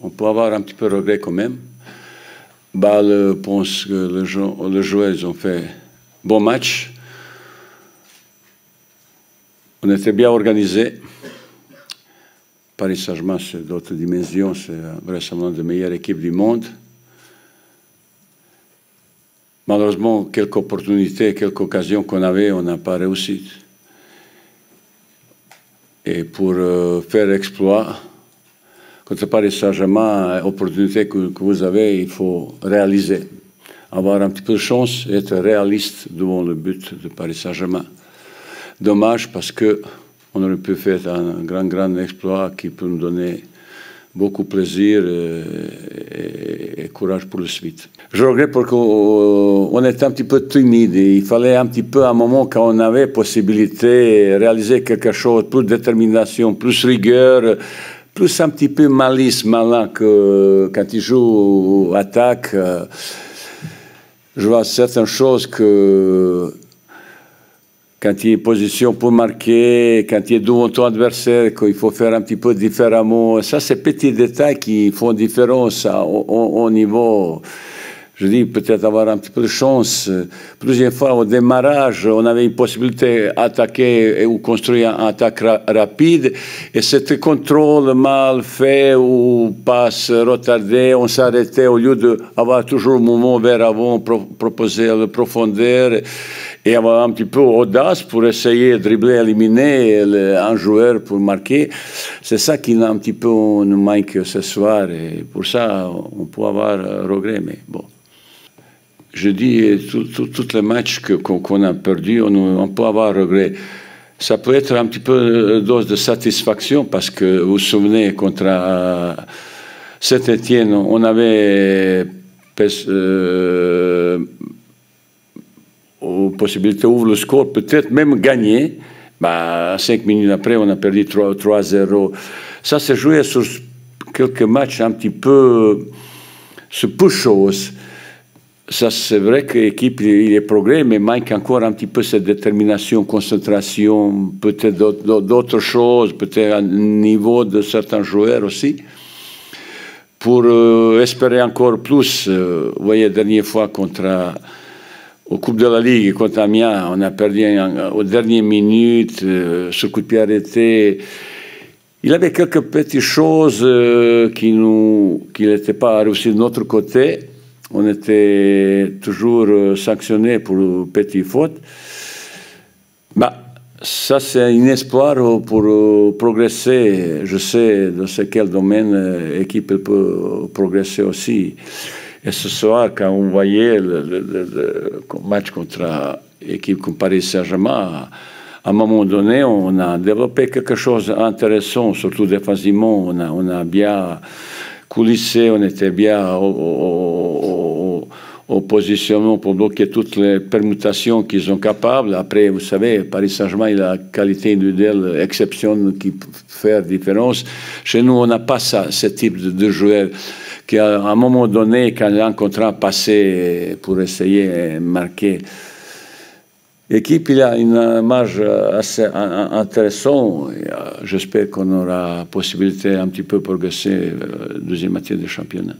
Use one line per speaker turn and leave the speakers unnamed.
on peut avoir un petit peu de regret quand même. Bâle pense que les joueurs ils ont fait bon match. On était bien organisé. Paris Saint-Germain, c'est d'autres dimensions, c'est vraisemblablement la meilleure équipe du monde. Malheureusement, quelques opportunités, quelques occasions qu'on avait, on n'a pas réussi. Et pour faire exploit, contre Paris Saint-Germain, l'opportunité que vous avez, il faut réaliser. Avoir un petit peu de chance et être réaliste devant le but de Paris Saint-Germain. Dommage parce qu'on aurait pu faire un grand exploit qui peut nous donner beaucoup de plaisir et courage pour la suite. Je regrette parce qu'on était un petit peu timide. Il fallait un petit peu, à un moment, quand on avait possibilité de réaliser quelque chose, plus de détermination, plus rigueur, plus un petit peu malice, malin, que quand il joue attaque. Je vois certaines choses que quand il est en position pour marquer, quand il est devant ton adversaire, qu'il faut faire un petit peu différemment. Ça, c'est petits détails qui font différence au niveau. Je dis peut-être avoir un petit peu de chance. Plusieurs fois, au démarrage, on avait une possibilité d'attaquer ou construire une attaque rapide. Et c'était contrôle mal fait ou passe retardée. On s'arrêtait au lieu d'avoir toujours le mouvement vers avant, proposer la profondeur et avoir un petit peu d'audace pour essayer de dribbler, éliminer un joueur pour marquer. C'est ça qui un petit peu nous manque ce soir. Et pour ça, on peut avoir regret, mais bon. Je dis, tous les matchs qu'on a perdus, on peut avoir regret. Ça peut être un petit peu dose de satisfaction parce que vous vous souvenez, contre Saint-Étienne, on avait possibilité d'ouvrir le score, peut-être même gagner. 5 minutes après, on a perdu 3-0. Ça s'est joué sur quelques matchs un petit peu sur peu de choses. Ça, c'est vrai que l'équipe, il est progrès, mais manque encore un petit peu cette détermination, concentration, peut-être d'autres choses, peut-être un niveau de certains joueurs aussi. Pour espérer encore plus, vous voyez, la dernière fois au Coupe de la Ligue, contre Amiens, on a perdu aux dernières minutes, sur coup de pied arrêté. Il y avait quelques petites choses qui n'étaient pas réussies de notre côté. On était toujours sanctionné pour petites fautes. Ça, c'est un espoir pour progresser. Je sais dans quel domaine l'équipe peut progresser aussi. Et ce soir, quand on voyait le match contre l'équipe comme Paris Saint-Germain, à un moment donné, on a développé quelque chose d'intéressant, surtout défensivement. On a bien coulissé, on était bien au positionnement pour bloquer toutes les permutations qu'ils sont capables. Après, vous savez, Paris Saint-Germain, il a la qualité individuelle exceptionnelle qui peut faire différence. Chez nous, on n'a pas ça, ce type de joueur qui, à un moment donné, quand il y a un contrat passé pour essayer de marquer, l'équipe, il a une marge assez intéressante. J'espère qu'on aura la possibilité un petit peu progresser deuxième moitié du championnat.